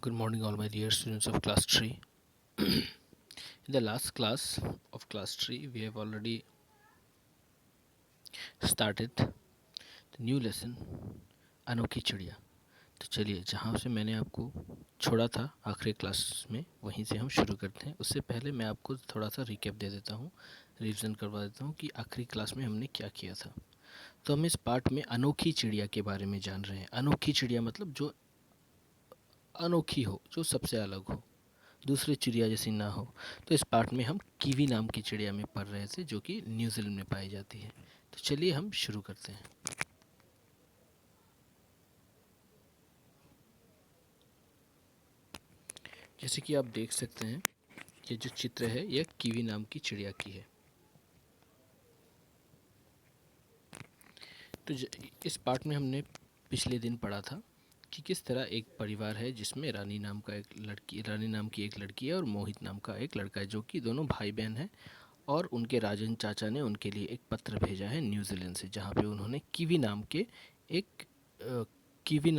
Good morning, all my dear students of class 3. In the last class of class 3, we have already started the new lesson अनोखी चिड़िया। तो चलिए, जहाँ से मैंने आपको छोड़ा था आखिरी क्लास में, वहीं से हम शुरू करते हैं। उससे पहले मैं आपको थोड़ा सा रिकैप दे देता हूँ, रिवीजन करवा देता हूँ कि आखिरी क्लास में हमने क्या किया था। तो हम इस पार्ट में अनोखी चिड़िया के बारे में जान रहे हैं। अनोखी चिड़िया मतलब जो अनोखी हो, जो सबसे अलग हो, दूसरी चिड़िया जैसी ना हो। तो इस पार्ट में हम कीवी नाम की चिड़िया में पढ़ रहे थे, जो कि न्यूजीलैंड में पाई जाती है। तो चलिए हम शुरू करते हैं। जैसे कि आप देख सकते हैं, ये जो चित्र है यह कीवी नाम की चिड़िया की है। तो इस पार्ट में हमने पिछले दिन पढ़ा था कि किस तरह एक परिवार है जिसमें रानी नाम की एक लड़की है और मोहित नाम का एक लड़का है, जो कि दोनों भाई बहन हैं। और उनके राजन चाचा ने उनके लिए एक पत्र भेजा है न्यूजीलैंड से, जहाँ पे उन्होंने एक अ, कीवी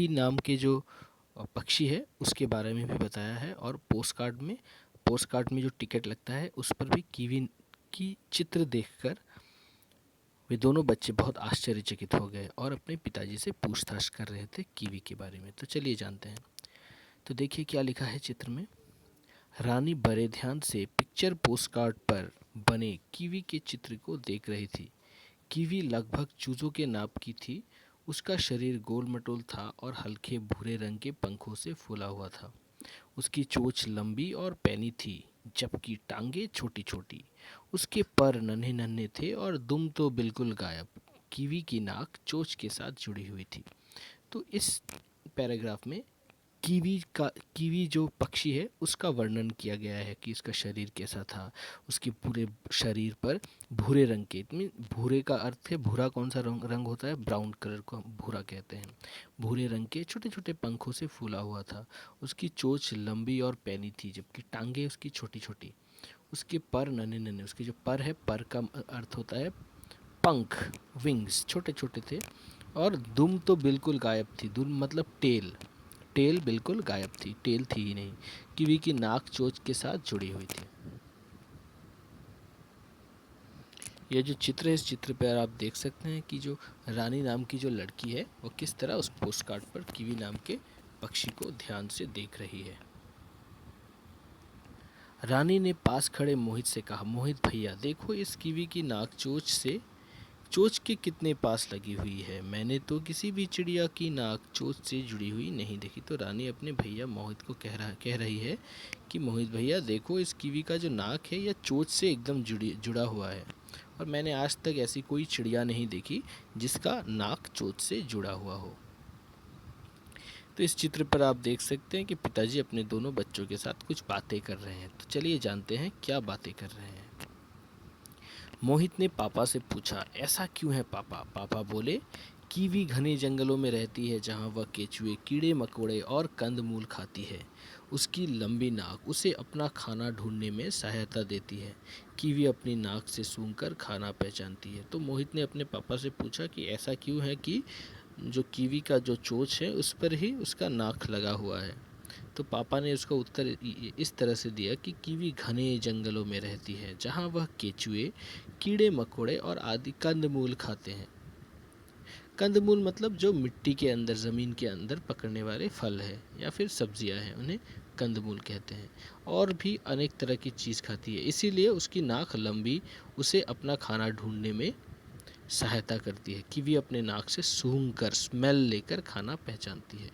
नाम के जो पक्षी है उसके बारे में भी बताया है। और पोस्ट कार्ड में जो टिकट लगता है उस पर भी कीवी की चित्र देखकर वे दोनों बच्चे बहुत आश्चर्यचकित हो गए और अपने पिताजी से पूछताछ कर रहे थे कीवी के बारे में। तो चलिए जानते हैं। तो देखिए क्या लिखा है चित्र में। रानी बड़े ध्यान से पिक्चर पोस्टकार्ड पर बने कीवी के चित्र को देख रही थी। कीवी लगभग चूजों के नाप की थी। उसका शरीर गोल मटोल था और हल्के भूरे रंग के पंखों से फूला हुआ था। उसकी चोंच लंबी और पैनी थी, जबकि टांगे छोटी छोटी। उसके पर नन्हे नन्हे थे और दुम तो बिल्कुल गायब। कीवी की नाक चोंच के साथ जुड़ी हुई थी। तो इस पैराग्राफ में कीवी जो पक्षी है उसका वर्णन किया गया है कि इसका शरीर कैसा था। उसके पूरे शरीर पर भूरे रंग के, भूरे का अर्थ है भूरा कौन सा रंग होता है, ब्राउन कलर को हम भूरा कहते हैं। भूरे रंग के छोटे छोटे पंखों से फूला हुआ था। उसकी चोंच लंबी और पैनी थी, जबकि टांगे उसकी छोटी छोटी। उसके पर नन्हे नन्हे, उसके जो पर है, पर का अर्थ होता है पंख, विंग्स, छोटे छोटे थे। और दुम तो बिल्कुल गायब थी। दुम मतलब टेल, टेल बिल्कुल गायब थी, टेल थी ही नहीं। कीवी की नाक चोंच के साथ जुड़ी हुई थी। यह जो चित्र है, इस चित्र पर आप देख सकते हैं कि जो रानी नाम की जो लड़की है वो किस तरह उस पोस्ट कार्ड पर कीवी नाम के पक्षी को ध्यान से देख रही है। रानी ने पास खड़े मोहित से कहा, मोहित भैया देखो, इस कीवी की नाक चोंच के कितने पास लगी हुई है। मैंने तो किसी भी चिड़िया की नाक चोंच से जुड़ी हुई नहीं देखी। तो रानी अपने भैया मोहित को कह रही है कि मोहित भैया देखो, इस कीवी का जो नाक है यह चोंच से एकदम जुड़ा हुआ है, और मैंने आज तक ऐसी कोई चिड़िया नहीं देखी जिसका नाक चोंच से जुड़ा हुआ हो। तो इस चित्र पर आप देख सकते हैं कि पिताजी अपने दोनों बच्चों के साथ कुछ बातें कर रहे हैं। तो चलिए जानते हैं क्या बातें कर रहे हैं। मोहित ने पापा से पूछा, ऐसा क्यों है पापा? पापा बोले, कीवी घने जंगलों में रहती है, जहाँ वह केचुए, कीड़े मकोड़े और कंदमूल खाती है। उसकी लंबी नाक उसे अपना खाना ढूंढने में सहायता देती है। कीवी अपनी नाक से सूंघकर खाना पहचानती है। तो मोहित ने अपने पापा से पूछा कि ऐसा क्यों है कि जो कीवी का जो चोंच है उस पर ही उसका नाक लगा हुआ है। तो पापा ने उसका उत्तर इस तरह से दिया कि कीवी घने जंगलों में रहती है, जहाँ वह केचुए, कीड़े मकोड़े और आदि कंदमूल खाते हैं। कंदमूल मतलब जो मिट्टी के अंदर, ज़मीन के अंदर पकड़ने वाले फल है या फिर सब्जियां हैं, उन्हें कंदमूल कहते हैं। और भी अनेक तरह की चीज़ खाती है, इसीलिए उसकी नाक लंबी उसे अपना खाना ढूंढने में सहायता करती है। कीवी अपने नाक से सूंघ कर, स्मेल लेकर खाना पहचानती है।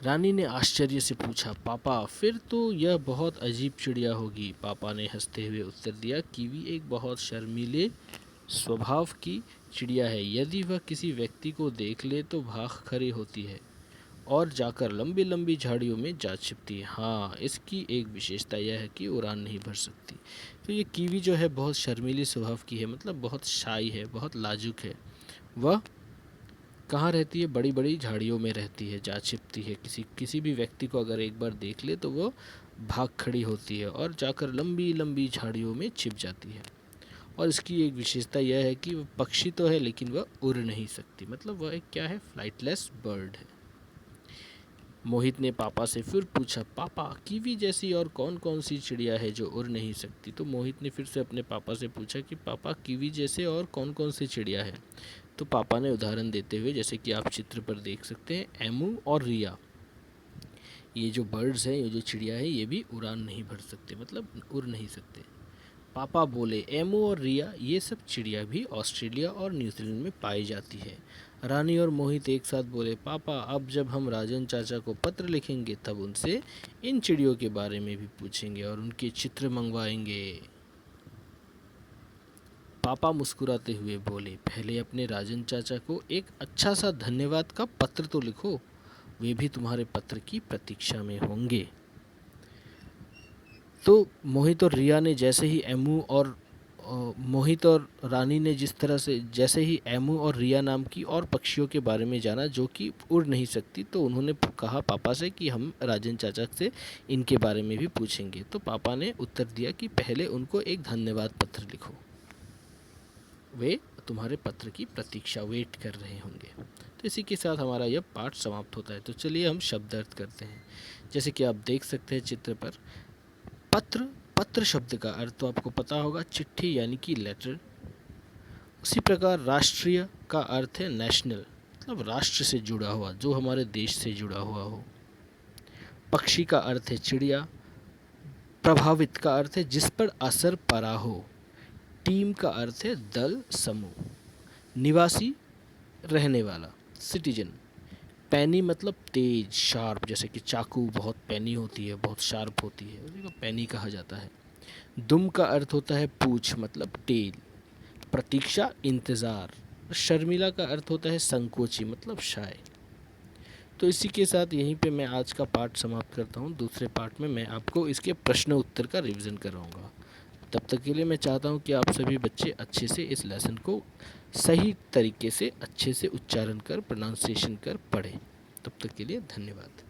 रानी ने आश्चर्य से पूछा, पापा फिर तो यह बहुत अजीब चिड़िया होगी। पापा ने हंसते हुए उत्तर दिया, कीवी एक बहुत शर्मीले स्वभाव की चिड़िया है। यदि वह किसी व्यक्ति को देख ले तो भाग खड़ी होती है और जाकर लंबी लंबी झाड़ियों में जा छिपती है। हाँ, इसकी एक विशेषता यह है कि उड़ान नहीं भर सकती। तो ये कीवी जो है बहुत शर्मीली स्वभाव की है, मतलब बहुत शाई है, बहुत लाजुक है। वह कहाँ रहती है? बड़ी बड़ी झाड़ियों में रहती है, जा छिपती है। किसी भी व्यक्ति को अगर एक बार देख ले तो वो भाग खड़ी होती है और जाकर लंबी लंबी झाड़ियों में छिप जाती है। और इसकी एक विशेषता यह है कि वह पक्षी तो है लेकिन वह उड़ नहीं सकती, मतलब वह एक क्या है, फ्लाइटलेस बर्ड है। मोहित ने पापा से फिर पूछा, पापा कीवी जैसी और कौन कौन सी चिड़िया है जो उड़ नहीं सकती? तो मोहित ने फिर से अपने पापा से पूछा कि पापा कीवी जैसे और कौन कौन सी चिड़िया है? तो पापा ने उदाहरण देते हुए, जैसे कि आप चित्र पर देख सकते हैं, एमू और रिया, ये जो बर्ड्स हैं, ये जो चिड़िया है, ये भी उड़ान नहीं भर सकते, मतलब उड़ नहीं सकते। पापा बोले, एमू और रिया ये सब चिड़िया भी ऑस्ट्रेलिया और न्यूजीलैंड में पाई जाती है। रानी और मोहित एक साथ बोले, पापा अब जब हम राजन चाचा को पत्र लिखेंगे तब उनसे इन चिड़ियों के बारे में भी पूछेंगे और उनके चित्र मंगवाएंगे। पापा मुस्कुराते हुए बोले, पहले अपने राजन चाचा को एक अच्छा सा धन्यवाद का पत्र तो लिखो, वे भी तुम्हारे पत्र की प्रतीक्षा में होंगे। तो मोहित और रिया ने जैसे ही एमू और मोहित और रानी ने जिस तरह से जैसे ही एमू और रिया नाम की और पक्षियों के बारे में जाना जो कि उड़ नहीं सकती, तो उन्होंने कहा पापा से कि हम राजन चाचा से इनके बारे में भी पूछेंगे। तो पापा ने उत्तर दिया कि पहले उनको एक धन्यवाद पत्र लिखो, वे तुम्हारे पत्र की प्रतीक्षा वेट कर रहे होंगे। तो इसी के साथ हमारा यह पाठ समाप्त होता है। तो चलिए हम शब्द अर्थ करते हैं। जैसे कि आप देख सकते हैं चित्र पर, पत्र, पत्र शब्द का अर्थ तो आपको पता होगा, चिट्ठी यानी कि लेटर। उसी प्रकार राष्ट्रीय का अर्थ है नेशनल, मतलब राष्ट्र से जुड़ा हुआ, जो हमारे देश से जुड़ा हुआ हो। पक्षी का अर्थ है चिड़िया। प्रभावित का अर्थ है जिस पर असर पड़ा हो। टीम का अर्थ है दल, समूह। निवासी, रहने वाला, सिटीजन। पैनी मतलब तेज, शार्प, जैसे कि चाकू बहुत पैनी होती है, बहुत शार्प होती है, उसी को पैनी कहा जाता है। दुम का अर्थ होता है पूंछ, मतलब टेल। प्रतीक्षा, इंतज़ार। शर्मिला का अर्थ होता है संकोची, मतलब शाय। तो इसी के साथ यहीं पे मैं आज का पाठ समाप्त करता हूँ। दूसरे पार्ट में मैं आपको इसके प्रश्न उत्तर का रिवीजन कराऊंगा। तब तक के लिए मैं चाहता हूँ कि आप सभी बच्चे अच्छे से इस लेसन को सही तरीके से अच्छे से उच्चारण कर, प्रोनाउंसिएशन कर पढ़ें। तब तक के लिए धन्यवाद।